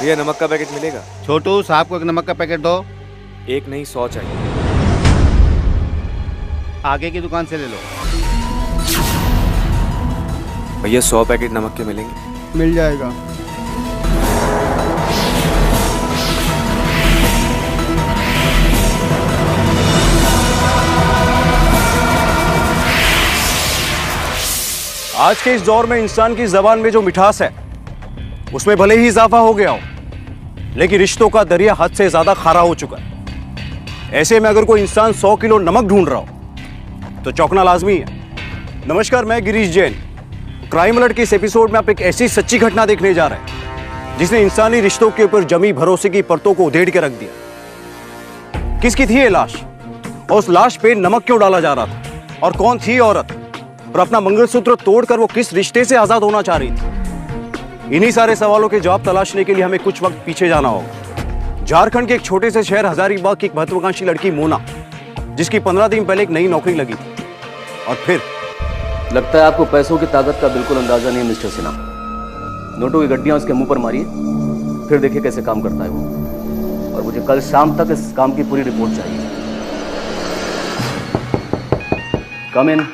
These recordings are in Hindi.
भैया नमक का पैकेट मिलेगा? छोटू साहब को एक नमक का पैकेट दो। एक नहीं 100 चाहिए। आगे की दुकान से ले लो। भैया 100 पैकेट नमक के मिलेंगे? मिल जाएगा। आज के इस दौर में इंसान की जबान में जो मिठास है उसमें भले ही इजाफा हो गया हो, लेकिन रिश्तों का दरिया हद से ज्यादा खारा हो चुका है। ऐसे में अगर कोई इंसान 100 किलो नमक ढूंढ रहा हो तो चौंकना लाजमी है। नमस्कार, मैं गिरीश जैन। क्राइम अलर्ट के इस एपिसोड में आप एक ऐसी सच्ची घटना देखने जा रहे हैं जिसने इंसानी रिश्तों के ऊपर जमी भरोसे की परतों को उधेड़ के रख दिया। किसकी थी ये लाश, और उस लाश पे नमक क्यों डाला जा रहा था, और कौन थी औरत, और अपना मंगलसूत्र तोड़कर वो किस रिश्ते से आजाद होना चाह रही थी? इन्हीं सारे सवालों के जवाब तलाशने के लिए हमें कुछ वक्त पीछे जाना होगा। झारखंड के एक छोटे से शहर हजारीबाग की एक महत्वाकांक्षी लड़की मोना, जिसकी 15 दिन पहले एक नई नौकरी लगी थी। और फिर लगता है आपको पैसों की ताकत का बिल्कुल अंदाजा नहीं है मिस्टर सिन्हा। नोटों की गड्डियां उसके मुंह पर मारिए, फिर देखिए कैसे काम करता है वो। और मुझे कल शाम तक इस काम की पूरी रिपोर्ट चाहिए। कम इन।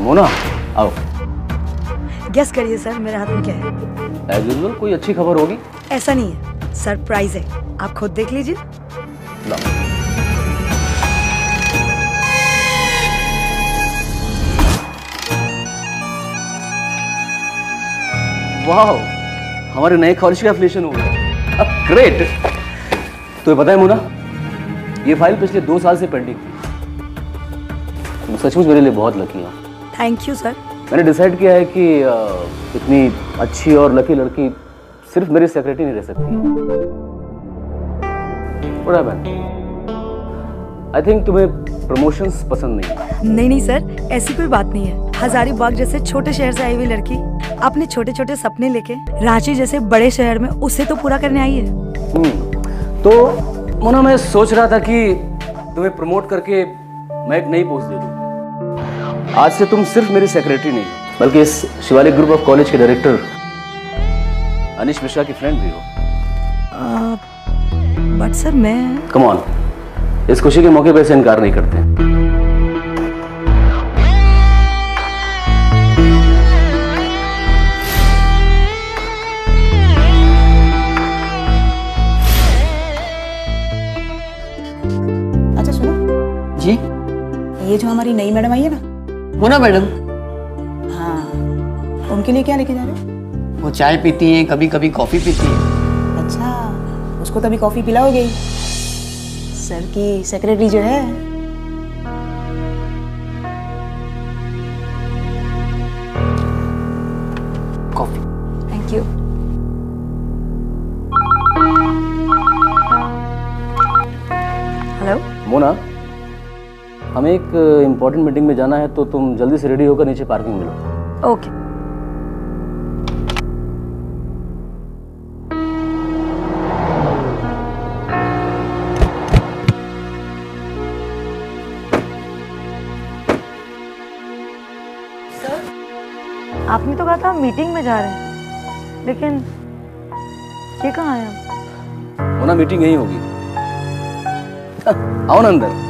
मोना आओ। गेस करिए सर, मेरे हाथ में क्या है? एज यूजुअल कोई अच्छी खबर होगी? ऐसा नहीं है, सरप्राइज है, आप खुद देख लीजिए। वाह, हमारे नए कॉलेज का एफिलिएशन हो गया। ग्रेट। तो ये बताए मोना, ये फाइल पिछले 2 साल से पेंडिंग थी। तुम सचमुच मेरे लिए बहुत लकी हो। Thank you sir. मैंने डिसाइड किया है कि इतनी अच्छी और लकी लड़की सिर्फ मेरी सेक्रेटरी नहीं रह सकती। आई थिंक तुम्हें प्रमोशंस पसंद नहीं। नहीं सर, ऐसी कोई बात नहीं है। हजारीबाग जैसे छोटे शहर से आई हुई लड़की अपने छोटे छोटे सपने लेके रांची जैसे बड़े शहर में उससे तो पूरा करने आई है। तो मोना, मैं सोच रहा था कि तुम्हें प्रमोट करके मैं एक नई पोस्ट दे दूं। आज से तुम सिर्फ मेरी सेक्रेटरी नहीं बल्कि इस शिवालिक ग्रुप ऑफ कॉलेज के डायरेक्टर अनिश मिश्रा की फ्रेंड भी हो। बट सर मैं कम ऑन, इस खुशी के मौके पे से इनकार नहीं करते। अच्छा सुनो जी, ये जो हमारी नई मैडम आई है ना, मोना मैडम, हाँ, उनके लिए क्या लेके जा रहे हो? वो चाय पीती हैं, कभी कभी कॉफी पीती हैं। अच्छा, उसको तभी कॉफी पिलाओगे? सर की सेक्रेटरी जो है। Coffee. Thank you. Hello Mona, हमें एक इम्पोर्टेंट मीटिंग में जाना है, तो तुम जल्दी से रेडी होकर नीचे पार्किंग में लो। ओके। सर, आपने तो कहा था मीटिंग में जा रहे हैं, लेकिन ये कहाँ है? मोना, मीटिंग यहीं होगी। आओ ना अंदर।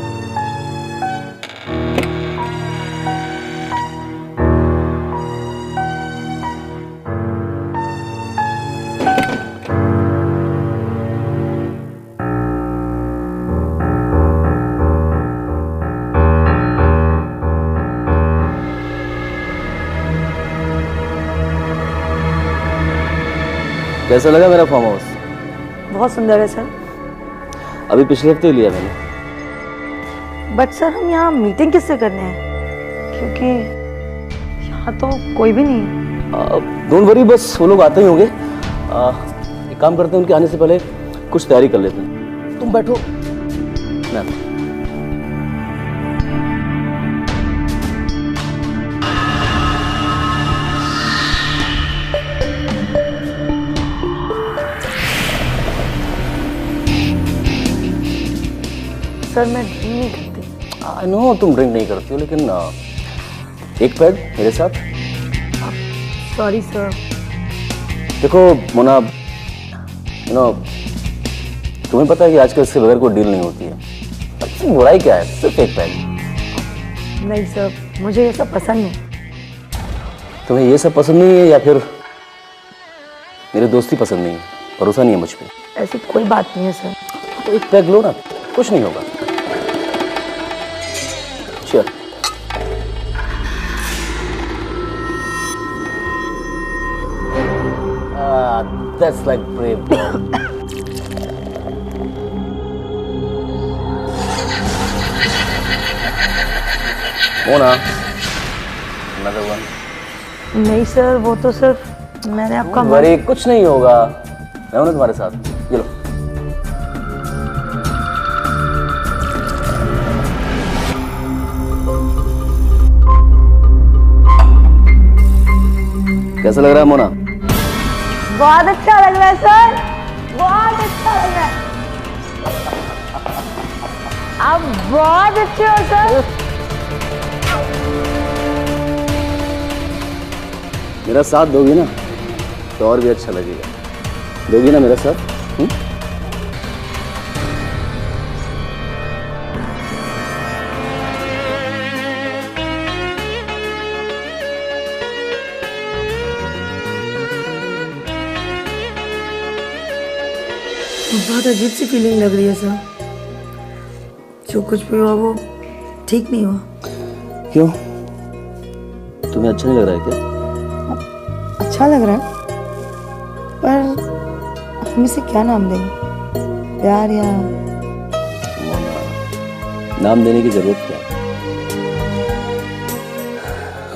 कैसा लगा मेरा फार्म हाउस? बहुत सुंदर है सर। अभी पिछले हफ्ते ही लिया मैंने। बट सर, हम यहाँ मीटिंग किससे करने हैं? क्योंकि यहाँ तो कोई भी नहीं है। डोंट वरी, बस वो लोग आते ही होंगे। एक काम करते हैं, उनके आने से पहले कुछ तैयारी कर लेते हैं। तुम बैठो। मैं सर, मैं ड्रिंक नहीं करती। आई नो तुम ड्रिंक नहीं करती हो, लेकिन एक पैग मेरे साथ। Sorry sir. देखो मोना, तुम्हें पता है कि आजकल इसके बगैर कोई डील नहीं होती है। इसमें बुराई क्या है, सिर्फ एक पैग। नहीं सर, मुझे ये सब पसंद नहीं। तुम्हें ये सब पसंद नहीं है या फिर मेरी दोस्ती पसंद नहीं है? भरोसा नहीं है मुझ पे? ऐसी कोई बात नहीं है सर। तो एक पैग लो ना, कुछ नहीं होगा। चल। That's like brave girl. Mona, another one. नहीं सर, वो तो सिर्फ मैंने आपका वरी कुछ नहीं होगा, मैं हूं ना तुम्हारे साथ। ये लो। कैसा लग रहा है मोना? बहुत अच्छा लग रहा है सर, बहुत अच्छा लग रहा है। आप बहुत अच्छे हो सर। मेरा साथ दोगी ना तो और भी अच्छा लगेगा। दोगी ना मेरा साथ? बहुत अजीब सी फीलिंग लग रही है सर। जो कुछ भी हुआ वो ठीक नहीं हुआ। क्यों? तुम्हें अच्छा नहीं लग रहा है क्या? अच्छा लग रहा है, पर हम इसे क्या नाम देंगे? प्यार या नाम देने की जरूरत क्या है?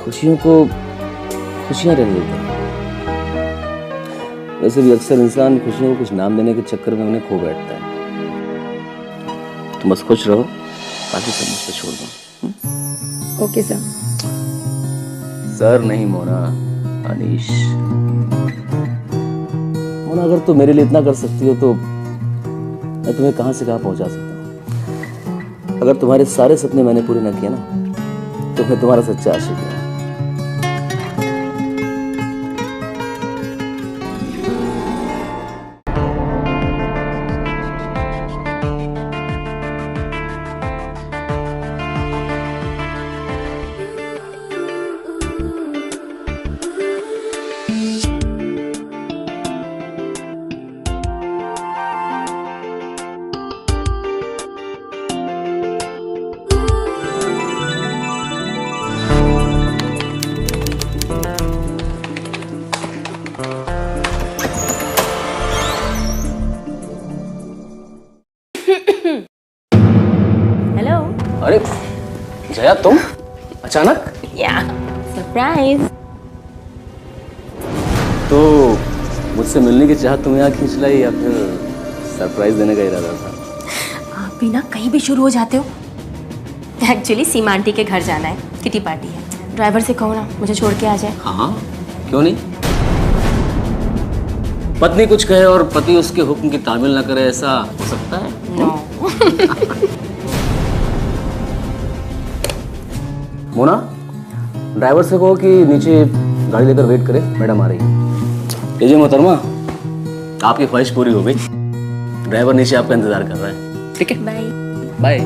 खुशियों को खुशियां रहने देते हैं। वैसे भी अक्सर इंसान खुशियों को कुछ नाम देने के चक्कर में उन्हें खो बैठता है। तुम बस खुश रहो, बाकी सब मुझ पे छोड़ दो। Okay sir. सर नहीं मोना, अनीश। मोना, अगर तुम मेरे लिए इतना कर सकती हो तो मैं तुम्हें कहां से कहां पहुंचा सकता हूं। अगर तुम्हारे सारे सपने मैंने पूरे न किए ना तो मैं तुम्हारा सच्चा आशिक हूं। हेलो। अरे जया, तुम अचानक? या सरप्राइज। तो मुझसे मिलने की चाहत तुम्हें यहाँ खींच लाई या फिर सरप्राइज देने का इरादा था? आप भी ना कहीं भी शुरू हो जाते हो। एक्चुअली सीमा आंटी के घर जाना है, किटी पार्टी है। ड्राइवर से कहो ना मुझे छोड़ के आ जाए। हाँ, क्यों नहीं? पत्नी कुछ कहे और पति उसके हुक्म की तामील ना करे, ऐसा हो सकता है? नो। मोना, ड्राइवर से कहो कि नीचे गाड़ी लेकर वेट करे, मैडम आ रही है। ये जो मोहतरमा, आपकी ख्वाहिश पूरी हो गई। ड्राइवर नीचे आपका इंतजार कर रहा है। ठीक है, बाय बाय।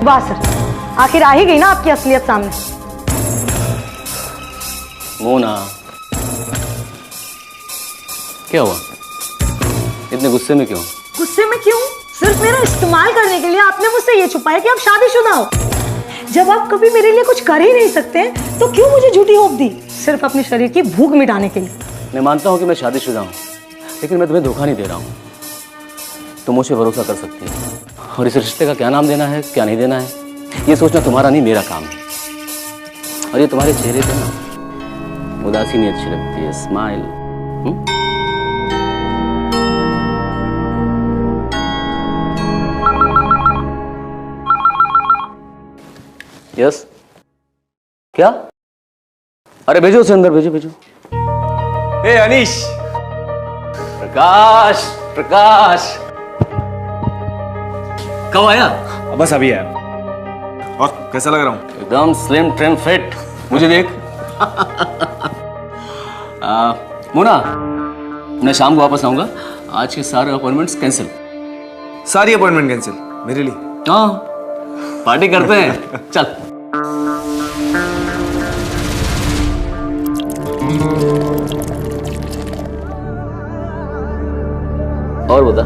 वाह सर, आखिर आ ही गई ना आपकी असलियत सामने। मोना, क्या हुआ? इतने गुस्से में क्यों? गुस्से में क्यों? सिर्फ मेरा इस्तेमाल करने के लिए आपने मुझसे ये छुपाया कि आप शादीशुदा हो। जब आप कभी मेरे लिए कुछ कर ही नहीं सकते तो क्यों मुझे झूठी होप दी, सिर्फ अपने शरीर की भूख मिटाने के लिए? मैं मानता हूं कि मैं शादीशुदा हूं, लेकिन मैं तुम्हें धोखा नहीं दे रहा हूं। तुम मुझ पे भरोसा कर सकती हो, और इस रिश्ते का क्या नाम देना है, क्या नहीं देना है, ये सोचना तुम्हारा नहीं, मेरा काम है। और ये तुम्हारे चेहरे पे ना उदासी नहीं अच्छी लगती है, स्माइल। यस, क्या? अरे भेजो उसे अंदर, भेजो भेजो। ए अनीश, प्रकाश, प्रकाश, कब आया? बस अभी आया। और कैसा लग रहा हूँ? एकदम स्लिम ट्रिम फिट। मुझे देख। मोना, मैं शाम को वापस आऊंगा। आज के सारे अपॉइंटमेंट्स कैंसिल। सारी अपॉइंटमेंट कैंसिल मेरे लिए? हाँ, पार्टी करते हैं। चल। और बता,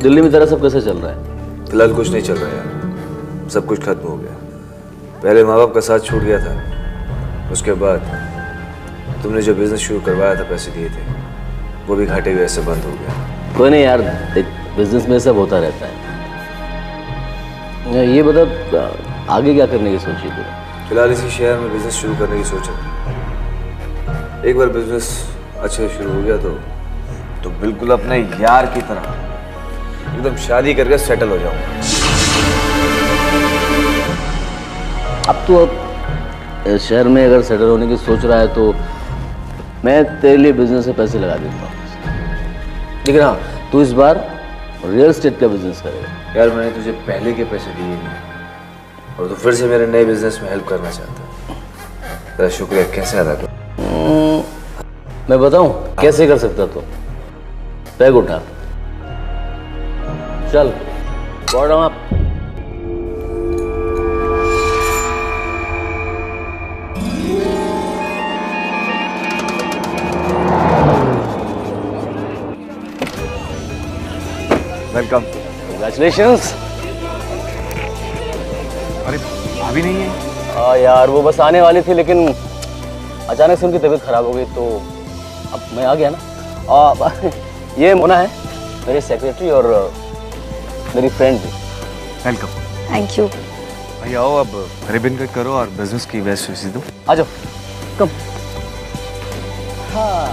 दिल्ली में तेरा सब कैसे चल रहा है? फिलहाल कुछ नहीं चल रहा यार, सब कुछ खत्म हो गया। पहले माँ बाप का साथ छूट गया था, उसके बाद तुमने जो बिजनेस शुरू करवाया था, पैसे दिए थे, वो भी घाटे हुए ऐसे बंद हो गया। कोई नहीं यार, एक बिजनेस में सब होता रहता है। ये बता, आगे क्या करने की सोची तू? फिलहाल इसी शहर में बिजनेस शुरू करने की सोचा। एक बार बिजनेस अच्छे से शुरू हो गया तो बिल्कुल अपने यार की तरह एकदम शादी करके सेटल हो जाऊंगा। अब तो इस शहर में अगर सेटल होने की सोच रहा है तो मैं तेरे लिए बिजनेस में पैसे लगा देता हूँ। लेकिन हाँ, तू इस बार रियल एस्टेट का बिजनेस करेगा। यार मैंने तुझे पहले के पैसे दिए नहीं और तू फिर से मेरे नए बिजनेस में हेल्प करना चाहता है। तेरा शुक्रिया कैसे अदा करूं? मैं बताऊं कैसे कर सकता तो? बैग उठा, चल बॉटम अप। वेलकम। कंग्रेचुलेशंस। अरे अभी नहीं है? यार वो बस आने वाली थी, लेकिन अचानक से उनकी तबीयत खराब हो गई तो अब मैं आ गया ना। ये मोना है, मेरी सेक्रेटरी और मेरी फ्रेंड भी। वेलकम। Thank you. भाई आओ, अब रिबन कट करो और बिजनेस की बेस्ट विशेष दो। आ जाओ, कम। हाँ,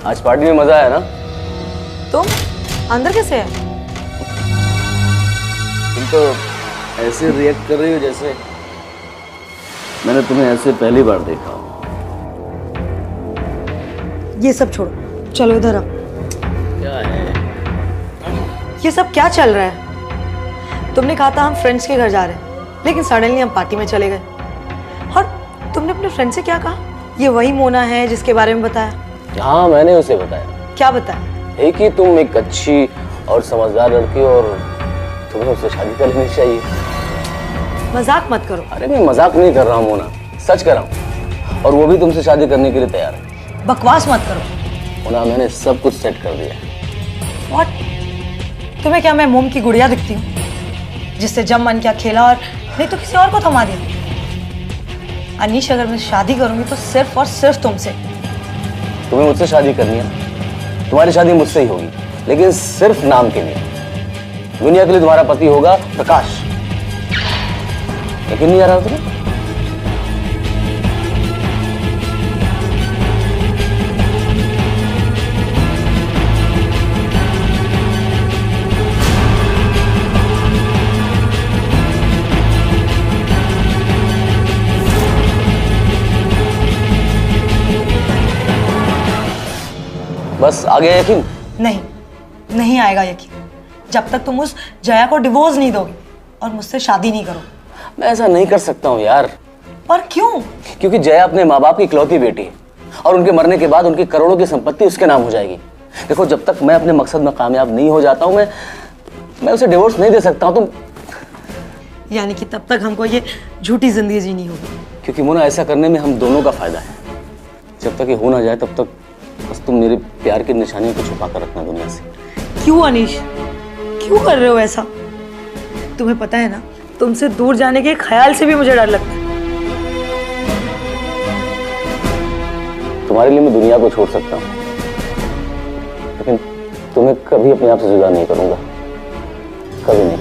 आज पार्टी में मजा आया ना? तुम अंदर कैसे है? तुम तो ऐसे रिएक्ट कर रही हो जैसे मैंने तुम्हें ऐसे पहली बार देखा हो। ये सब छोड़ो, चलो इधर आओ। क्या है ये सब क्या चल रहा है? तुमने कहा था हम फ्रेंड्स के घर जा रहे हैं, लेकिन सडनली हम पार्टी में चले गए। और तुमने अपने फ्रेंड से क्या कहा? ये वही मोना है जिसके बारे में बताया? हाँ, मैंने उसे बताया। क्या बताया? एक ही तुम एक अच्छी और समझदार लड़की और तुम्हें उससे शादी कर लेनी चाहिए। मजाक मत करो। अरे मैं मजाक नहीं कर रहा हूँ मोना, सच कर रहा हूँ। और वो भी तुमसे शादी करने के लिए तैयार है। बकवास मत करो। मोना, मैंने सब कुछ सेट कर दिया। What? तुम्हें क्या मैं मोम की गुड़िया दिखती हूँ जिससे जब मन क्या खेला और नहीं तो किसी और को थमा दिया? अनीश, अगर मैं शादी करूंगी तो सिर्फ और सिर्फ तुमसे। तुम्हें मुझसे शादी करनी है, तुम्हारी शादी मुझसे ही होगी, लेकिन सिर्फ नाम के लिए। दुनिया के लिए तुम्हारा पति होगा प्रकाश। यकीन नहीं आ रहा तुम्हें? बस आ गया यकीन? नहीं, नहीं आएगा यकीन जब तक तुम उस जया को डिवोर्स नहीं दोगे और मुझसे शादी नहीं करोगे। मैं ऐसा नहीं कर सकता हूँ यार। पर क्यों? क्योंकि जया अपने माँ बाप की इकलौती बेटी है और उनके मरने के बाद उनकी करोड़ों की संपत्ति उसके नाम हो जाएगी। देखो, जब तक मैं अपने मकसद में कामयाब नहीं हो जाता हूँ, मैं उसे डिवोर्स नहीं दे सकता हूँ। तुम यानी कि तब तक हमको ये झूठी जिंदगी जीनी होगी। क्योंकि मोना, ऐसा करने में हम दोनों का फायदा है। जब तक ये हो ना जाए तब तक बस तुम मेरे प्यार की निशानियों को छुपा कर रखना दुनिया से। क्यों अनीश, क्यों कर रहे हो ऐसा? तुम्हें पता है ना, तुमसे दूर जाने के ख्याल से भी मुझे डर लगता है। तुम्हारे लिए मैं दुनिया को छोड़ सकता हूँ, लेकिन तुम्हें कभी अपने आप से जुदा नहीं करूंगा, कभी नहीं।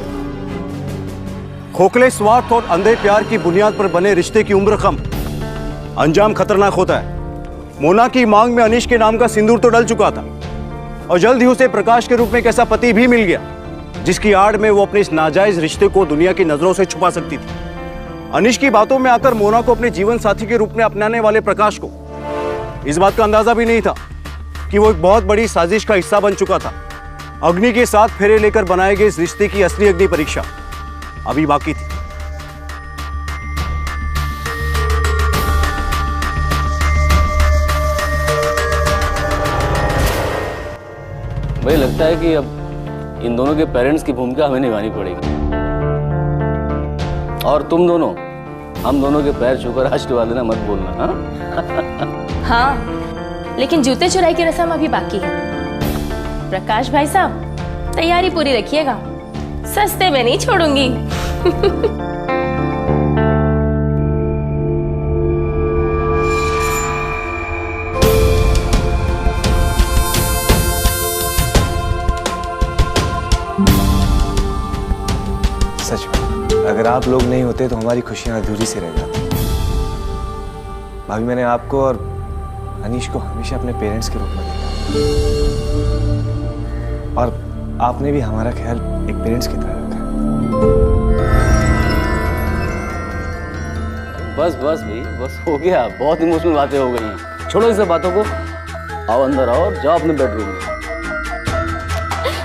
खोखले स्वार्थ और अंधे प्यार की बुनियाद पर बने रिश्ते की उम्र कम, अंजाम खतरनाक होता है। मोना की मांग में अनीश के नाम का सिंदूर तो डल चुका था और जल्द ही उसे प्रकाश के रूप में एक ऐसा पति भी मिल गया जिसकी आड़ में वो अपने इस नाजायज रिश्ते को दुनिया की नजरों से छुपा सकती थी। अनिश की बातों में आकर मोना को अपने जीवन साथी के रूप में अपनाने वाले प्रकाश को इस बात का अंदाजा भी नहीं था कि वो एक बहुत बड़ी साजिश का हिस्सा बन चुका था। अग्नि के साथ फेरे लेकर बनाए गए इस रिश्ते की असली अग्नि परीक्षा अभी बाकी थी। भाई लगता है कि अब इन दोनों के पेरेंट्स की भूमिका हमें निभानी पड़ेगी, और तुम दोनों हम दोनों के पैर छूकर आशीर्वाद देना मत बोलना। हाँ हाँ, लेकिन जूते चुराई की रस्म अभी बाकी है। प्रकाश भाई साहब, तैयारी पूरी रखिएगा, सस्ते में नहीं छोड़ूंगी। सच में अगर आप लोग नहीं होते तो हमारी खुशियां अधूरी से रह जाती। भाभी, मैंने आपको और अनीश को हमेशा अपने पेरेंट्स के रूप में देखा, और आपने भी हमारा ख्याल एक पेरेंट्स की तरह रखा। बस बस भाई, बस हो गया, बहुत इमोशनल बातें हो गई हैं। छोड़ो इस सब बातों को, आओ अंदर आओ और जाओ अपने बेडरूम में।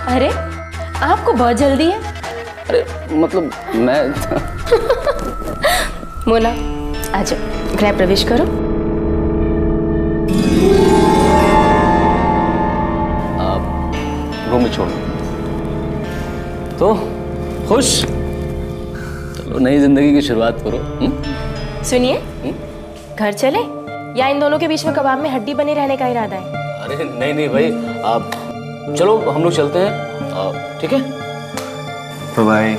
अरे आपको बहुत जल्दी है। अरे मतलब मैं मोना आ जाओ, गृह प्रवेश करो। आप रूम में छोड़ो तो खुश। चलो नई जिंदगी की शुरुआत करो। सुनिए, घर चले या इन दोनों के बीच में कबाब में हड्डी बने रहने का इरादा है? अरे नहीं नहीं भाई, आप चलो हम लोग चलते हैं, ठीक है? बाय।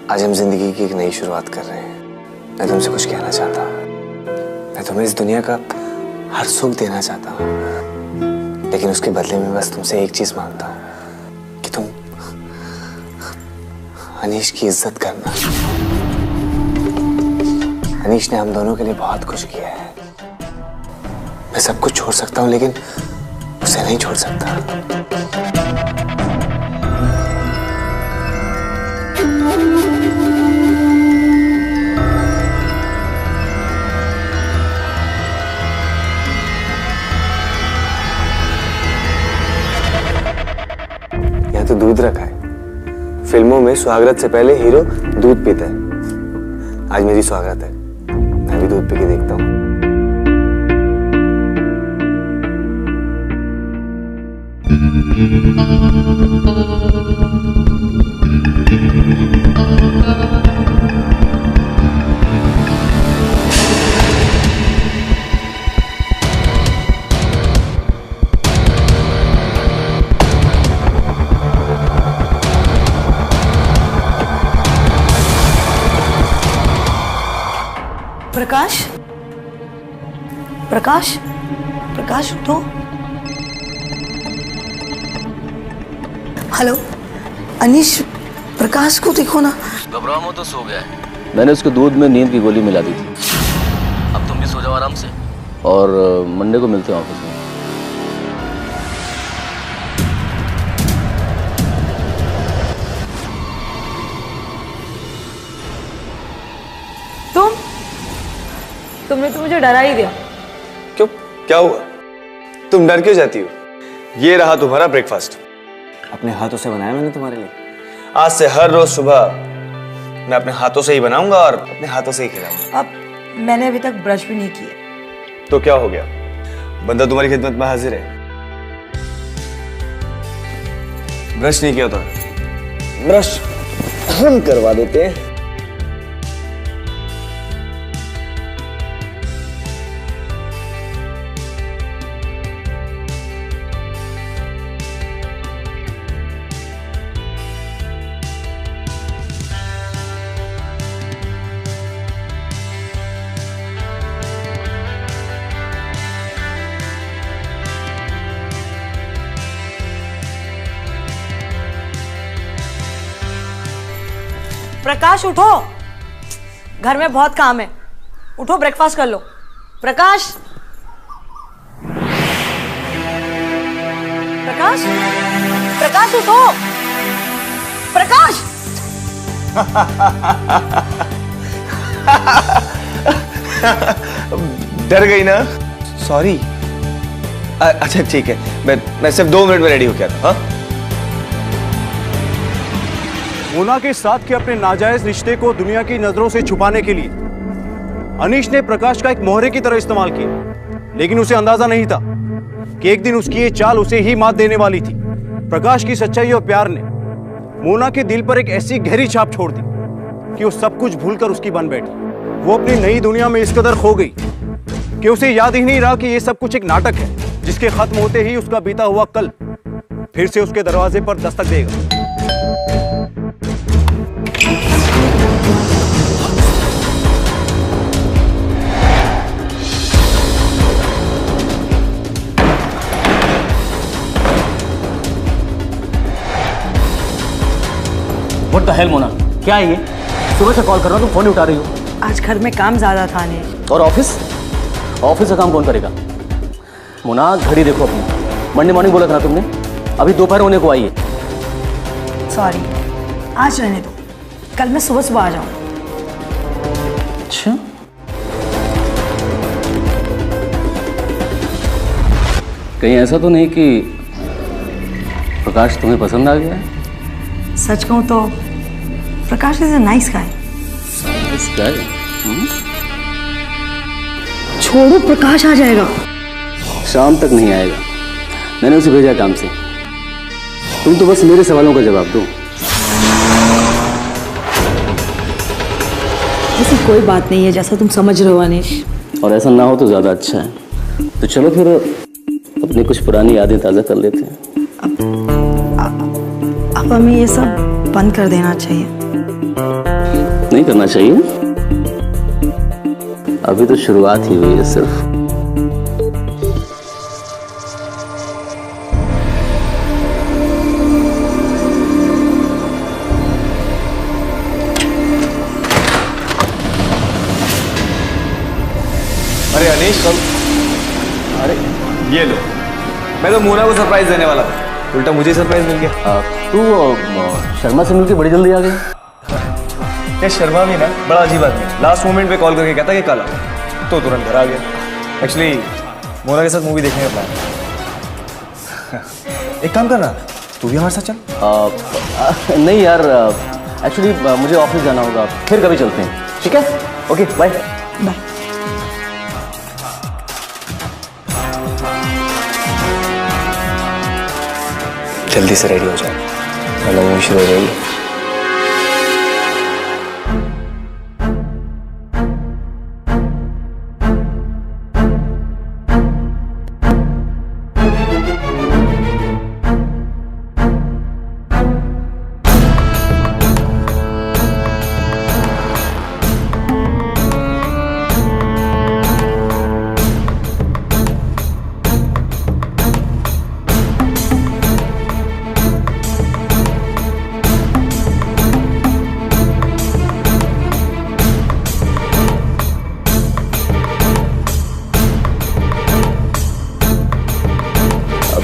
आज हम जिंदगी की एक नई शुरुआत कर रहे हैं। मैं तुमसे कुछ कहना चाहता हूँ। मैं तुम्हें इस दुनिया का हर सुख देना चाहता हूँ, लेकिन उसके बदले में बस तुमसे एक चीज मांगता हूँ कि तुम अनीश की इज्जत करना। अनीश ने हम दोनों के लिए बहुत कुछ किया है। मैं सब कुछ छोड़ सकता हूँ, लेकिन उसे नहीं छोड़ सकता। यहाँ तो दूध रखा है। फिल्मों में स्वागत से पहले हीरो दूध पीता है। आज मेरी स्वागत है, मैं भी दूध पी के देखता हूँ। प्रकाश, प्रकाश, प्रकाश उठो। हेलो अनीश, प्रकाश को देखो ना। घबराओ मत, तो सो गया है। मैंने उसके दूध में नींद की गोली मिला दी थी। अब तुम भी सो जाओ आराम से, और मंडे को मिलते हैं ऑफिस में। तुमने तो मुझे डरा ही दिया। क्यों, क्या हुआ? तुम डर क्यों जाती हो? ये रहा तुम्हारा ब्रेकफास्ट। अपने हाथों से बनाया मैंने तुम्हारे लिए। आज से हर रोज सुबह मैं अपने हाथों से ही बनाऊंगा और अपने हाथों से ही खिलाऊंगा। अब मैंने अभी तक ब्रश भी नहीं किया। तो क्या हो गया? बंदा तुम्हारी खिदमत में हाजिर है। ब्रश नहीं किया तो ब्रश हम करवा देते हैं। प्रकाश उठो, घर में बहुत काम है, उठो ब्रेकफास्ट कर लो। प्रकाश, प्रकाश, प्रकाश उठो। प्रकाश, डर गई ना? सॉरी। अच्छा ठीक है, मैं सिर्फ 2 मिनट में रेडी हो गया था। हाँ, मोना के साथ के अपने नाजायज रिश्ते को दुनिया की नजरों से छुपाने के लिए अनीश ने प्रकाश का एक मोहरे की तरह इस्तेमाल किया, लेकिन उसे अंदाजा नहीं था कि एक दिन उसकी ये चाल उसे ही मात देने वाली थी। प्रकाश की सच्चाई और प्यार ने मोना के दिल पर एक ऐसी गहरी छाप छोड़ दी कि वो सब कुछ भूलकर उसकी बन बैठी। वो अपनी नई दुनिया में इस कदर खो गई कि उसे याद ही नहीं रहा कि ये सब कुछ एक नाटक है, जिसके खत्म होते ही उसका बीता हुआ कल फिर से उसके दरवाजे पर दस्तक देगा। व्हाट द हेल मोना, क्या है ये? सुबह से कॉल कर रहा हूँ, तुम फोन नहीं उठा रही हो। आज घर में काम ज्यादा था अनिश। और ऑफिस का काम कौन करेगा? मोना घड़ी देखो अपनी, मंडे मॉर्निंग बोला था ना तुमने, अभी दोपहर होने को आई है। सॉरी, आज रहने दो, कल मैं सुबह सुबह आ जाऊँ। अच्छा, कहीं ऐसा तो नहीं कि प्रकाश तुम्हें पसंद आ गया है? सच कहूँ तो प्रकाश इज अ नाइस गाय। छोड़ो, प्रकाश आ जाएगा। शाम तक नहीं आएगा, मैंने उसे भेजा काम से। तुम तो बस मेरे सवालों का जवाब दो। ऐसी कोई बात नहीं है जैसा तुम समझ रहे हो अनिश। और ऐसा ना हो तो ज्यादा अच्छा है। तो चलो फिर अपनी कुछ पुरानी यादें ताज़ा कर लेते हैं। अब हमें ये सब बंद कर देना चाहिए। नहीं करना चाहिए, अभी तो शुरुआत ही हुई है सिर्फ। अरे अनीश, अरे ये लो, मैं तो मोना को सरप्राइज देने वाला था, उल्टा मुझे सरप्राइज मिल गया। तू शर्मा से मिलकर बड़ी जल्दी आ गया। क्या शर्मा भी ना, बड़ा अजीब आदमी। लास्ट मोमेंट पे कॉल करके कहता कि कल आओ, तो तुरंत घर आ गया। एक्चुअली मोना के साथ मूवी देखने का प्लान है। एक काम करना, तू भी हमारे साथ चल। नहीं यार, एक्चुअली मुझे ऑफिस जाना होगा, फिर कभी चलते हैं, ठीक है? Okay, bye bye. जल्दी से रेडी हो जाए, मतलब शुरू हो जाएगी।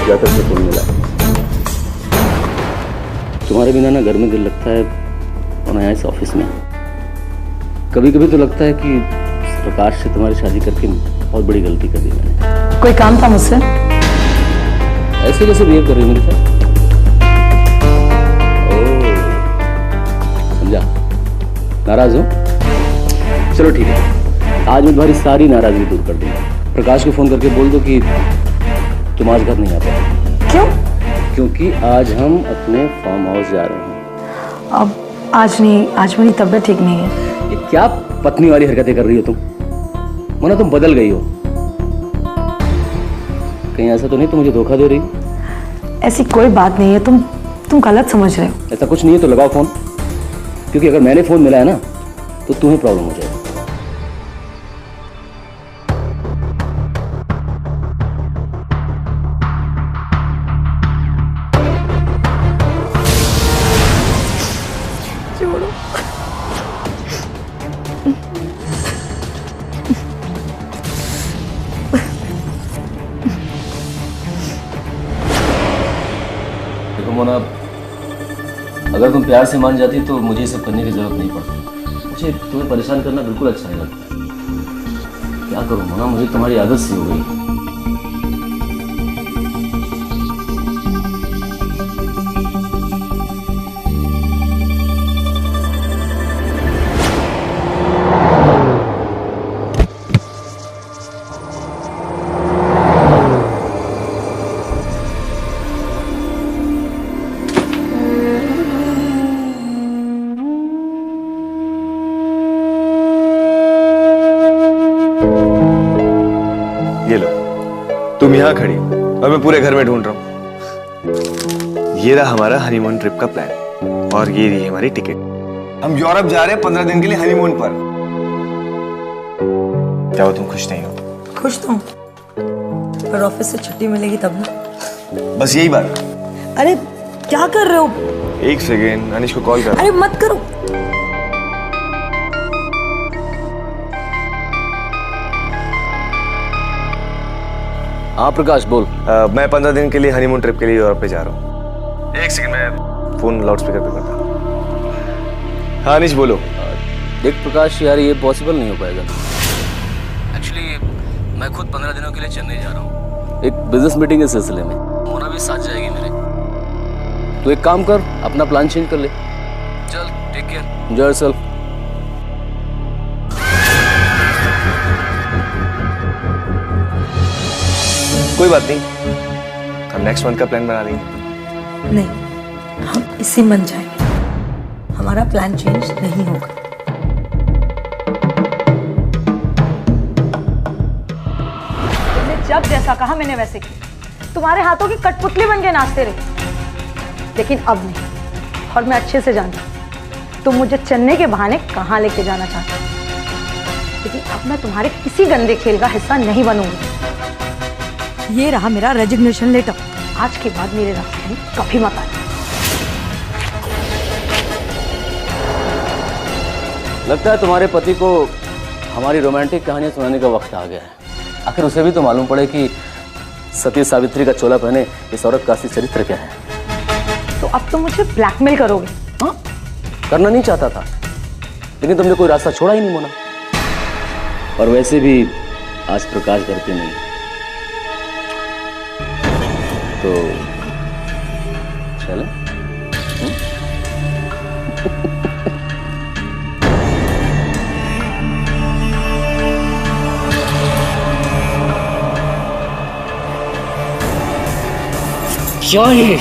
जाकर सुकून मिला। तुम्हारे बिना ना घर में दिल लगता है और ना इस ऑफिस में। कभी कभी तो लगता है कि प्रकाश से तुम्हारी शादी करके बहुत बड़ी गलती कर दी मैंने। कोई काम था मुझसे? ऐसे कैसे बिहेव कर रही हो मेरे साथ? ओह, समझा, नाराज हो? चलो ठीक है, आज मैं तुम्हारी सारी नाराजगी दूर कर दूंगा। प्रकाश को फोन करके बोल दो कि तुम आज घर नहीं आ पाओ। क्यों? क्योंकि आज हम अपने फार्म हाउस जा रहे हैं। अब आज नहीं, आज मेरी तबीयत ठीक नहीं है। ये क्या पत्नी वाली हरकतें कर रही हो तुम? मोना, तुम बदल गई हो। कहीं ऐसा तो नहीं तुम मुझे धोखा दे रही? ऐसी कोई बात नहीं है, तुम गलत समझ रहे हो। ऐसा कुछ नहीं है तो लगाओ फोन, क्योंकि अगर मैंने फोन मिलाया ना तो तुम्हें प्रॉब्लम हो जाएगी। छोड़ो। अगर तुम प्यार से मान जाती तो मुझे ये सब करने की जरूरत नहीं पड़ती। मुझे तुम्हें परेशान करना बिल्कुल अच्छा नहीं लगता। क्या करूँ मोना, मुझे तुम्हारी आदत सी हो गई। ये लो, तुम यहाँ खड़ी हो और मैं पूरे घर में ढूंढ रहा हूँ। ये रहा हमारा हनीमून ट्रिप का प्लान और ये रही हमारी टिकट। हम यूरोप जा रहे हैं 15 दिन के लिए हनीमून पर। क्या हो, तुम खुश नहीं हो? खुश तो हूँ, पर ऑफिस से छुट्टी मिलेगी तब ना। बस यही बात। अरे क्या कर रहे हो? एक सेकेंड, अनिश को कॉल कर। अरे मत करो। हाँ प्रकाश बोल। मैं 15 दिन के लिए हनीमून ट्रिप के लिए यूरोप पे जा रहा हूँ। एक सेकंड, मैं फोन लाउड स्पीकर पे करता हूँ। हाँ अनिश बोलो। देख प्रकाश यार, ये पॉसिबल नहीं हो पाएगा। एक्चुअली मैं खुद 15 दिनों के लिए चेन्नई जा रहा हूँ, एक बिजनेस मीटिंग के सिलसिले में। मोना भी साथ जाएगी मेरे। तो एक काम कर, अपना प्लान चेंज कर ले। चल, टेक केयर, एंजॉय योरसेल्फ। कोई बात नहीं, हम नेक्स्ट मंथ का प्लान बना लेंगे। नहीं, हम इसी मंथ जाएंगे। हमारा प्लान चेंज नहीं होगा। तुमने जब जैसा कहा मैंने वैसे किया। तुम्हारे हाथों की कठपुतली बन के नाचते रहे, लेकिन अब नहीं। और मैं अच्छे से जानती हूँ तुम मुझे चेन्नई के बहाने कहाँ लेके जाना चाहते हो। लेकिन अब मैं तुम्हारे किसी गंदे खेल का हिस्सा नहीं बनूंगी। ये रहा मेरा रेजिग्नेशन लेटर। आज के बाद मेरे रास्ते में कभी मत आना। लगता है तुम्हारे पति को हमारी रोमांटिक कहानियां सुनाने का वक्त आ गया है। आखिर उसे भी तो मालूम पड़े कि सती सावित्री का चोला पहने इस औरत का असली चरित्र क्या है। तो अब तुम मुझे ब्लैकमेल करोगे? हाँ, करना नहीं चाहता था, लेकिन तुमने कोई रास्ता छोड़ा ही नहीं मोना। और वैसे भी आज प्रकाश घर पे नहीं, तो चलो। क्या ये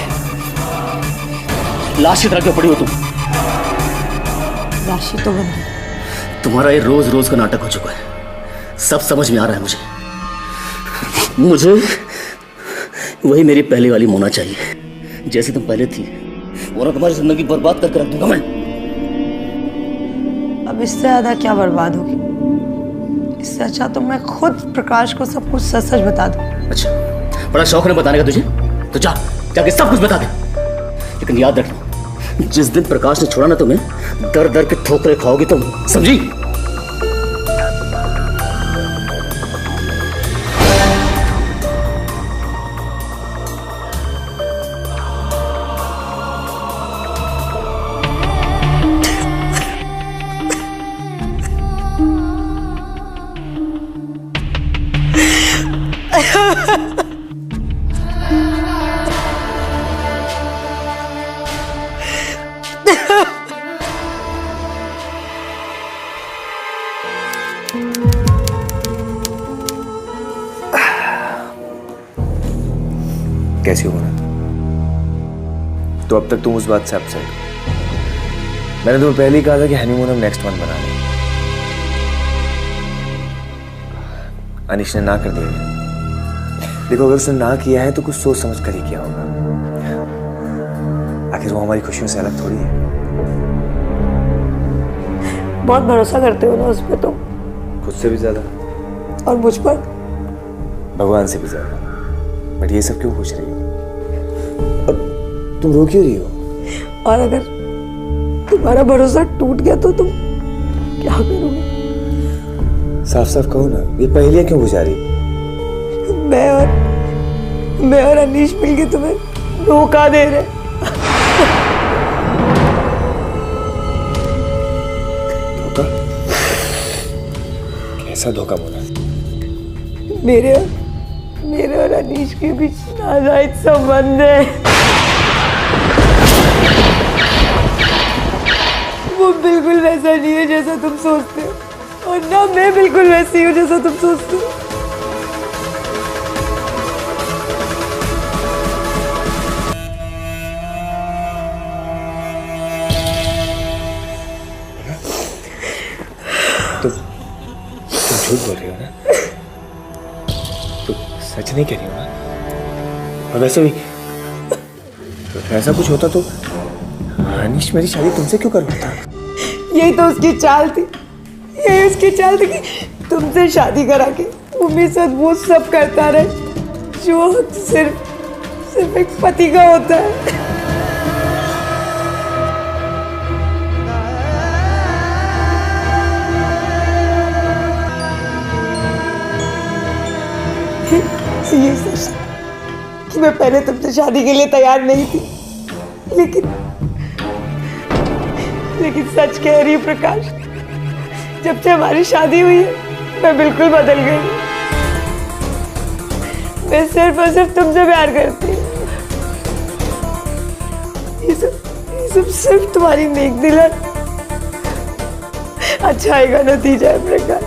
लाश की तरह क्यों पड़ी हो तुम? राशि तो बन गई। तुम्हारा ये रोज रोज का नाटक हो चुका है, सब समझ में आ रहा है मुझे वही मेरी पहले वाली मोना चाहिए, जैसे तुम पहले थी, वरना तुम्हारी जिंदगी बर्बाद करके रख दूंगा मैं। अब इससे ज्यादा क्या बर्बाद होगी? इससे अच्छा तो मैं खुद प्रकाश को सब कुछ सच सच बता दूं। अच्छा, बड़ा शौक है बताने का तुझे, तो जाके सब कुछ बता दे। लेकिन याद रखना, जिस दिन प्रकाश ने छोड़ा ना तुम्हें, दर दर के ठोकरे खाओगी तुम, समझी? कैसी हो मोना? तो अब तक तुम उस बात से अपसेट हो। मैंने तुम्हें पहले ही कहा था कि हनीमून हम नेक्स्ट मंथ बना लेंगे। अनिश ने ना कर दिया। देखो, अगर उसने ना किया है तो कुछ सोच समझ कर ही किया होगा। आखिर वो हमारी खुशियों से अलग थोड़ी है। बहुत भरोसा करते हो ना उस पर तुम, खुद से भी ज्यादा और मुझ पर भगवान से भी ज्यादा। बट ये सब क्यों पूछ रही हो? अब तुम रो क्यों रही हो? और अगर तुम्हारा भरोसा टूट गया तो तुम क्या करोगे? साफ साफ कहो ना, ये पहेलियां क्यों बुझा रही? मैं और अनीश मिलके तुम्हें धोखा दे रहे। कैसा धोखा बोला? मेरे और अनीश के बीच नाजायज संबंध है। वो बिल्कुल वैसा नहीं है जैसा तुम सोचते हो, और ना मैं बिल्कुल वैसी हूँ जैसा तुम सोचते हो। तुम झूठ बोल रही हो ना? तुम सच नहीं कह रही हो ना? और वैसे भी ऐसा कुछ होता तो अनीश मेरी शादी तुमसे क्यों करवाता? यही तो उसकी चाल थी, यही उसकी चाल थी कि तुमसे शादी करा के वो मेरे साथ वो सब करता रहे जो सिर्फ एक पति का होता है। ये सच कि मैं पहले तुमसे शादी के लिए तैयार नहीं थी, लेकिन सच कह रही हूँ प्रकाश, जब से हमारी शादी हुई है मैं बिल्कुल बदल गई। मैं सिर्फ और सिर्फ तुमसे प्यार करती हूँ। ये सब सिर्फ तुम्हारी नेक दिल है। अच्छा आएगा नतीजा है प्रकाश।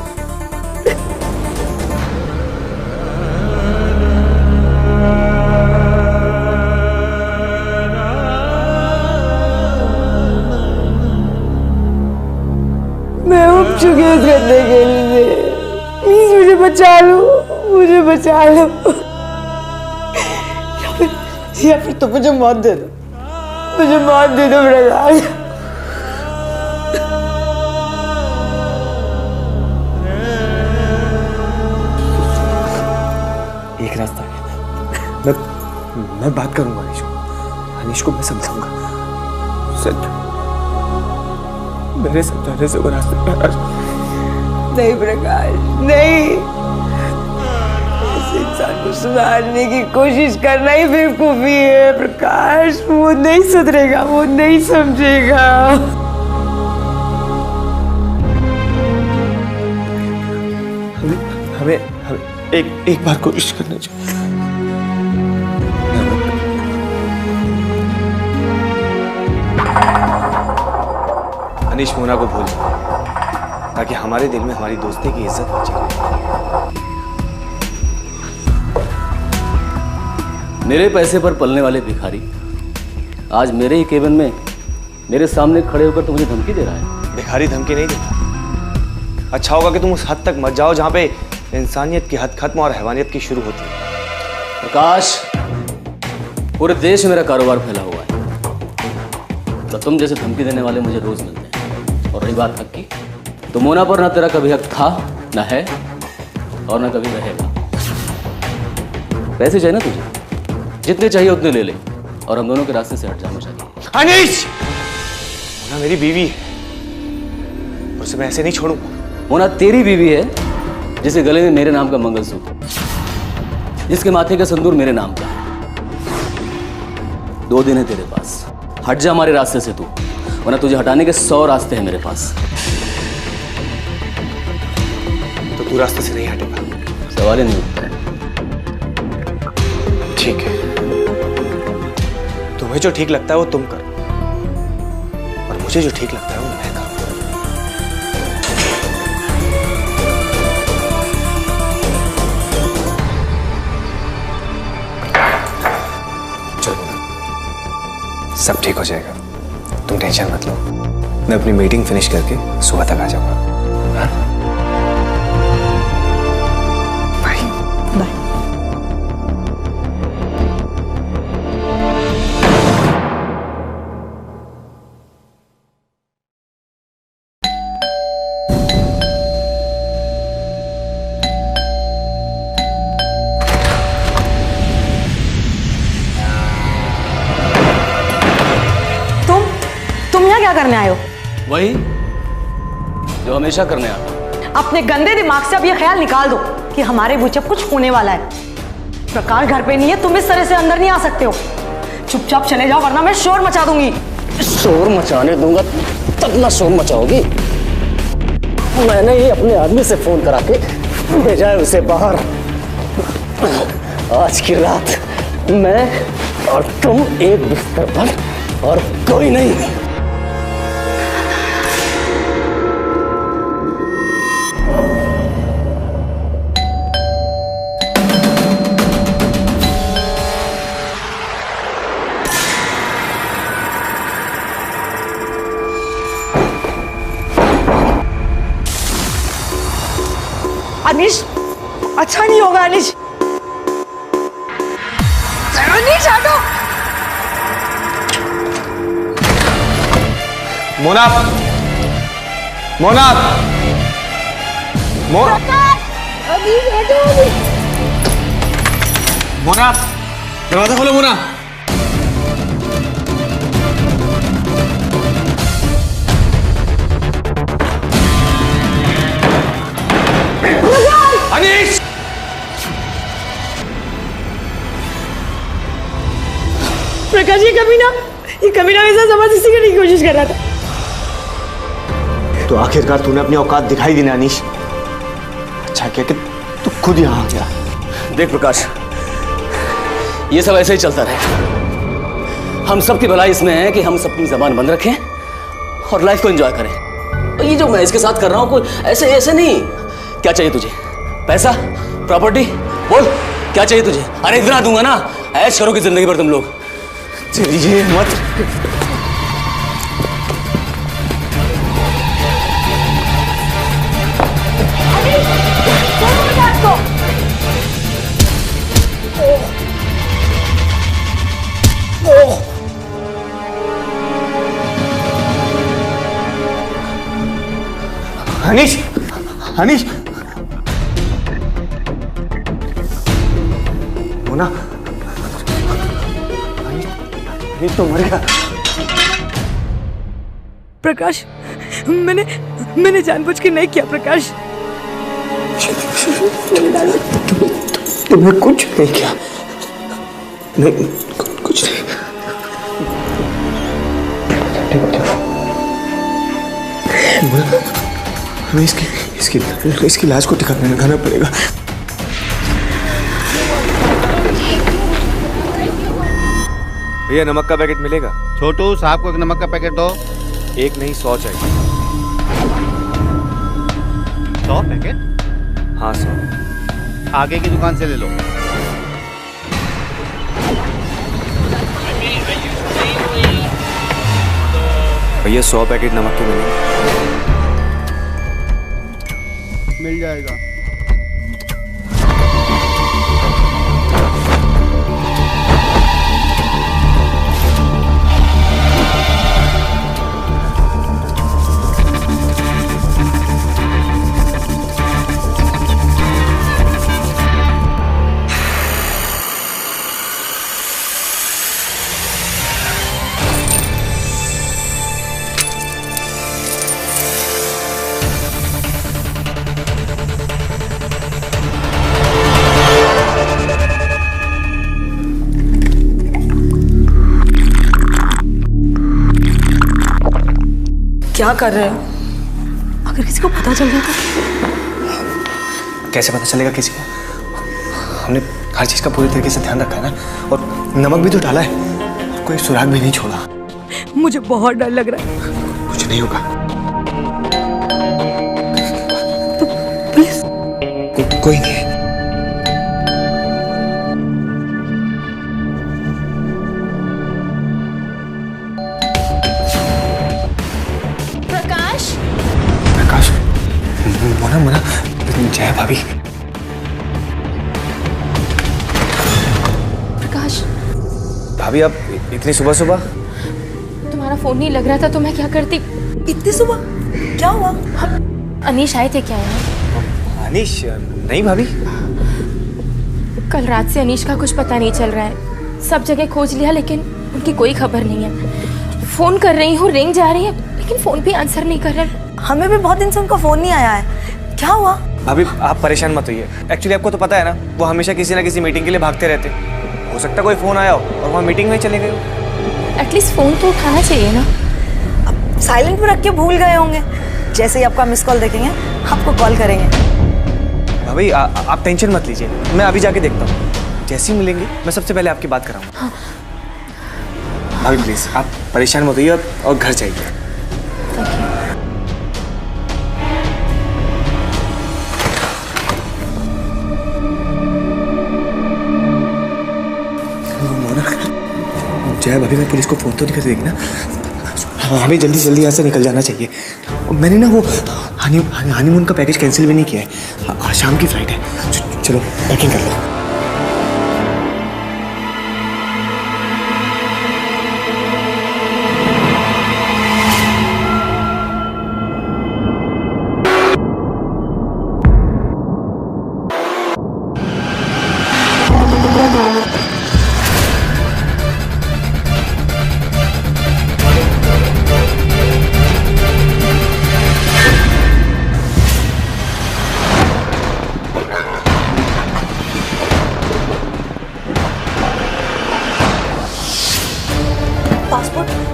मैं उठ चुकी हूँ इस गंदे खेल से। प्लीज मुझे बचा लो, मुझे बचा लो। या फिर तुम मुझे मौत दे दो, मुझे मौत दे दो प्रकाश। एक रास्ता है, मैं बात करूंगा अनीश को मैं समझाऊंगा। मेरे समझाने से वो रास्ते नहीं प्रकाश, नहीं। इस इंसान को सुधारने की कोशिश करना ही बेवकूफी है प्रकाश। वो नहीं सुधरेगा, वो नहीं समझेगा। हमें एक बार कोशिश करना चाहिए। अनीश मोना को भूल जाओ, ताकि हमारे दिल में हमारी दोस्ती की इज्जत बची रहे। मेरे पैसे पर पलने वाले भिखारी आज मेरे ही केबिन में मेरे सामने खड़े होकर तो मुझे धमकी दे रहा है। भिखारी धमकी नहीं देता। अच्छा होगा कि तुम उस हद तक मत जाओ जहां पे इंसानियत की हद खत्म और हैवानियत की शुरू होती है। प्रकाश, पूरे देश में मेरा कारोबार फैला हुआ है, तो तुम जैसे धमकी देने वाले मुझे रोज मिलते हैं। और रही बात हक की, तो मोना पर ना तेरा कभी हक था, ना है, और ना कभी रहेगा। पैसे चाहिए ना तुझे, जितने चाहिए उतने ले ले, और हम दोनों के रास्ते से हट जाना चाहिए। अनीश, मोना मेरी बीवी है, उसे मैं ऐसे नहीं छोड़ूंगा। मोना तेरी बीवी है, जिसे गले में मेरे नाम का मंगलसूत्र, जिसके माथे का सिंदूर मेरे नाम का है। 2 दिन है तेरे पास, हट जा हमारे रास्ते से तू, वरना तुझे हटाने के 100 रास्ते हैं मेरे पास। तो तू रास्ते से नहीं हटेगा? सवाल ही नहीं उठता है। ठीक है, तुम्हें जो ठीक लगता है वो तुम करो, और मुझे जो ठीक लगता है वो मैं करूं। चलो, सब ठीक हो जाएगा, तुम टेंशन मत लो। मैं अपनी मीटिंग फिनिश करके सुबह तक आ जाऊंगा। Bye bye. तुम यहाँ क्या करने आए हो? वही जो हमेशा करने आता हूं। अपने गंदे दिमाग से अब ये ख्याल निकाल दो कि हमारे बीच अब कुछ होने वाला है। प्रकाश घर पे नहीं है, तुम इस तरह से अंदर नहीं आ सकते हो। चुपचाप चले जाओ, वरना मैं शोर मचा दूंगी। शोर मचाने दूंगा तब ना शोर मचाओगी। मैंने ही अपने आदमी से फोन करा के भेजा है उसे बाहर। आज की रात मैं और तुम एक बिस्तर पर और कोई नहीं। अनिश, अच्छा नहीं होगा अनिश। अनिश हटो। मोना, मोना, अनिश हटो। मोना, दरवाजा खोलो मोना। अनीश! प्रकाश, ये कमीना मेरे साथ जबरदस्ती करने की कोशिश कर रहा था। तो आखिरकार तूने अपनी औकात दिखाई दी ना अनीश। अच्छा क्या कि तू खुद यहाँ आ गया। देख प्रकाश, ये सब ऐसे ही चलता रहे। हम सबकी भलाई इसमें है कि हम सबकी जबान बंद रखें और लाइफ को एंजॉय करें। और ये जो मैं इसके साथ कर रहा हूँ कोई ऐसे नहीं। क्या चाहिए तुझे? पैसा, प्रॉपर्टी? बोल क्या चाहिए तुझे? अरे इतना दूंगा ना, ऐश करोगे जिंदगी भर तुम लोग। चलिए मत। अनीश, अनीश, मोना, अनीश तो मर गया। प्रकाश, मैंने जानबूझ के नहीं किया प्रकाश। तुमने कुछ नहीं किया। नहीं, कुछ नहीं। हमें इसकी लाश को ठिकाने लगाना पड़ेगा। भैया नमक का पैकेट मिलेगा? छोटू साहब को एक नमक का पैकेट दो। एक नहीं 100 चाहिए। 100 पैकेट? हाँ 100। आगे की दुकान से ले लो। भैया 100 पैकेट नमक के मिलेंगे? मिल जाएगा। क्या कर रहे हो? अगर किसी को पता चल गया तो? कैसे पता चलेगा किसी को? हमने हर चीज का पूरी तरीके से ध्यान रखा है ना, और नमक भी तो डाला है, कोई सुराग भी नहीं छोड़ा। मुझे बहुत डर लग रहा है। कुछ नहीं होगा। प्लीज। कोई नहीं। प्रकाश, मोना, जय भाभी। प्रकाश, भाभी आप इतनी सुबह सुबह? तुम्हारा फोन नहीं लग रहा था तो मैं क्या करती? इतनी सुबह क्या हुआ? अनीश आए थे क्या यहाँ? अनीश? नहीं भाभी। कल रात से अनीश का कुछ पता नहीं चल रहा है। सब जगह खोज लिया लेकिन उनकी कोई खबर नहीं है। फोन कर रही हूँ, रिंग जा रही है लेकिन फोन भी आंसर नहीं कर रहे। हमें भी बहुत दिन से उनका फोन नहीं आया है। क्या हुआ? भाभी आप परेशान मत होइए। एक्चुअली आपको तो पता है ना, वो हमेशा किसी ना किसी मीटिंग के लिए भागते रहते। हो सकता है कोई फोन आया हो और वहाँ मीटिंग में चले गए हो। एटलीस्ट फोन तो उठाना चाहिए ना। साइलेंट में रख के भूल गए होंगे। जैसे ही आपका मिस कॉल देखेंगे आपको कॉल करेंगे। भाभी आप टेंशन मत लीजिए, मैं अभी जाके देखता हूँ। जैसे ही मिलेंगे मैं सबसे पहले आपकी बात कराऊंगा। भाभी प्लीज आप परेशान मत होइए और घर जाइए। जय भाभी मैं पुलिस को फोन तो नहीं कर देगी ना? हमें जल्दी से जल्दी यहाँ से निकल जाना चाहिए। मैंने ना वो हनीमून का पैकेज कैंसिल भी नहीं किया है। आज शाम की फ्लाइट है। चलो पैकिंग कर लो।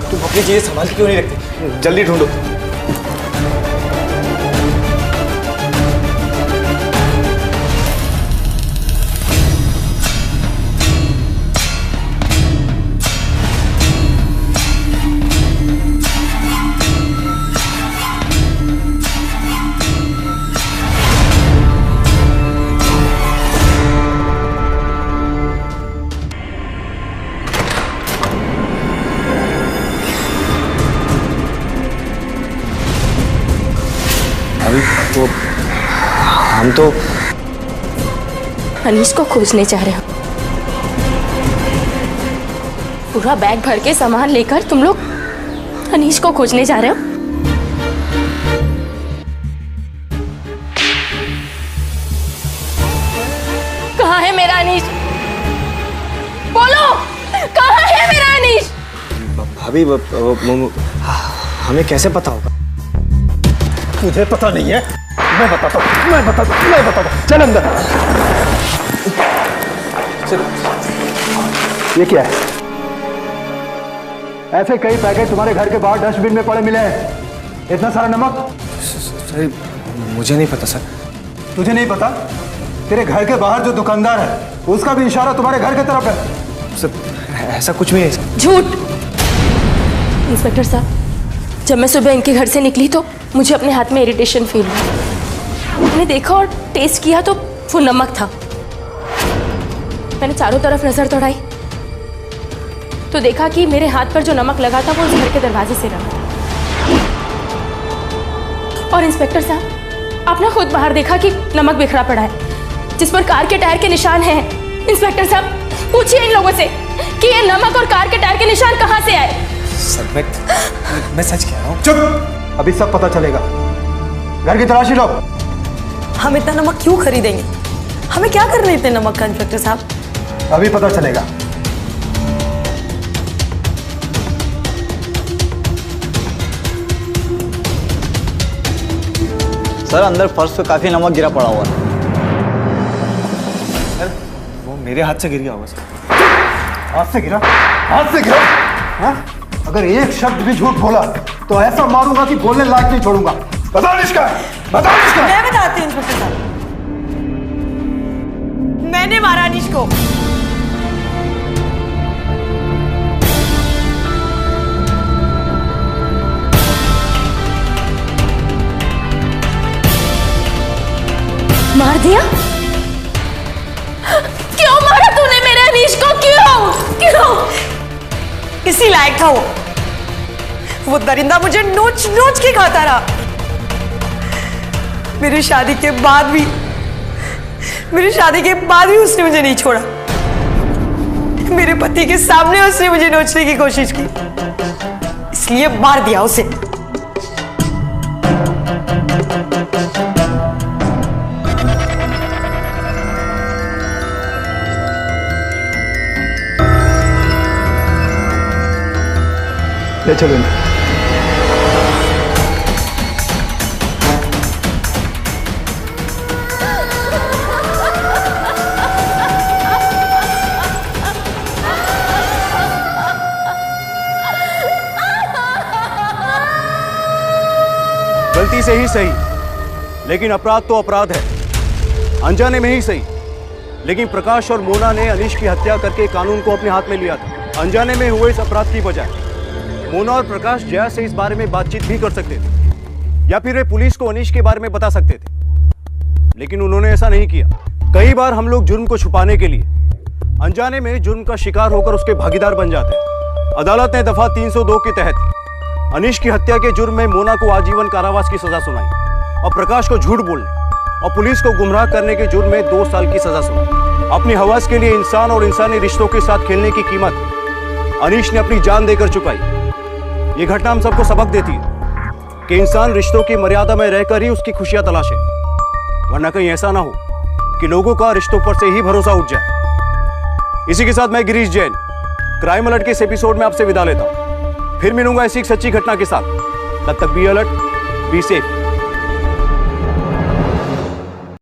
तुम अपनी चीजें संभाल के क्यों नहीं रखते? जल्दी ढूंढो। अभी वो हम तो अनीश को खोजने जा रहे हो। पूरा बैग भर के सामान लेकर तुम लोग अनीश को खोजने जा रहे हो। कहाँ है मेरा अनीश? बोलो, कहाँ है मेरा अनीश? भाभी हमें कैसे पता होगा? तुझे पता नहीं है? मैं बताता हूँ। चल अंदर। ये क्या है? ऐसे कई पैकेट तुम्हारे घर के बाहर डस्टबिन में पड़े मिले हैं। इतना सारा नमक? सर मुझे नहीं पता सर। तुझे नहीं पता? तेरे घर के बाहर जो दुकानदार है उसका भी इशारा तुम्हारे घर की तरफ है। सर ऐसा कुछ भी नहीं सर। झूठ। इंस्पेक्टर साहब, जब मैं सुबह इनके घर से निकली तो मुझे अपने हाथ में इरिटेशन फील हुआ। मैंने देखा और टेस्ट किया तो वो नमक था। मैंने चारों तरफ नजर दौड़ाई तो देखा कि मेरे हाथ पर जो नमक लगा था वो उस घर के दरवाजे से लगा। और इंस्पेक्टर साहब, आपने खुद बाहर देखा कि नमक बिखरा पड़ा है जिस पर कार के टायर के निशान हैं। इंस्पेक्टर साहब, पूछिए इन लोगों से कि ये नमक और कार के टायर के निशान कहाँ से आए। सर मैं सच कह रहा हूँ। चुप, अभी सब पता चलेगा। घर की तलाशी लो। हम इतना नमक क्यों खरीदेंगे? हमें क्या करना है इतने नमक का इंस्पेक्टर साहब? अभी पता चलेगा। सर अंदर फर्श पे काफी नमक गिरा पड़ा हुआ है। सर वो मेरे हाथ से गिर गया होगा सर। हाथ से गिरा? हाथ से गिरा? हाँ? अगर एक शब्द भी झूठ बोला तो ऐसा मारूंगा कि बोलने लायक नहीं छोड़ूंगा। बताओ निष्का, बताओ निष्का। मैं बताती हूँ इंस्पेक्टर साहब, मैंने मारा अनीश को। मार दिया? क्यों मारा तूने मेरे अनीश को? क्यों? इसी लायक था वो दरिंदा मुझे नोच नोच के खाता रहा। मेरी शादी के बाद भी उसने मुझे नहीं छोड़ा। मेरे पति के सामने उसने मुझे नोचने की कोशिश की, इसलिए मार दिया उसे। ले चलो। गलती से ही सही, लेकिन अपराध तो अपराध है, अनजाने में ही सही। लेकिन प्रकाश और मोना ने अनीश की हत्या करके कानून को अपने हाथ में लिया था। अनजाने में हुए इस अपराध की बजाय मोना और प्रकाश जया से इस बारे में बातचीत भी कर सकते थे, या फिर वे पुलिस को अनीश के बारे में बता सकते थे, लेकिन उन्होंने ऐसा नहीं किया। कई बार हम लोग जुर्म को छुपाने के लिए अनजाने में जुर्म का शिकार होकर उसके भागीदार बन जाते हैं। अदालत ने दफा 302 के तहत अनीश की हत्या के जुर्म में मोना को आजीवन कारावास की सजा सुनाई और प्रकाश को झूठ बोलने और पुलिस को गुमराह करने के जुर्म में 2 साल की सजा सुनाई। अपनी हवस के लिए इंसान और इंसानी रिश्तों के साथ खेलने की कीमत अनीश ने अपनी जान देकर चुकाई। ये घटना हम सबको सबक देती है कि इंसान रिश्तों की मर्यादा में रहकर ही उसकी खुशियां तलाशे, वरना कहीं ऐसा ना हो कि लोगों का रिश्तों पर से ही भरोसा उठ जाए। इसी के साथ मैं गिरीश जैन क्राइम अलर्ट के इस एपिसोड में आपसे विदा लेता हूं। फिर मिलूंगा ऐसी एक सच्ची घटना के साथ। तब तक बी अलर्ट, बी सेफ।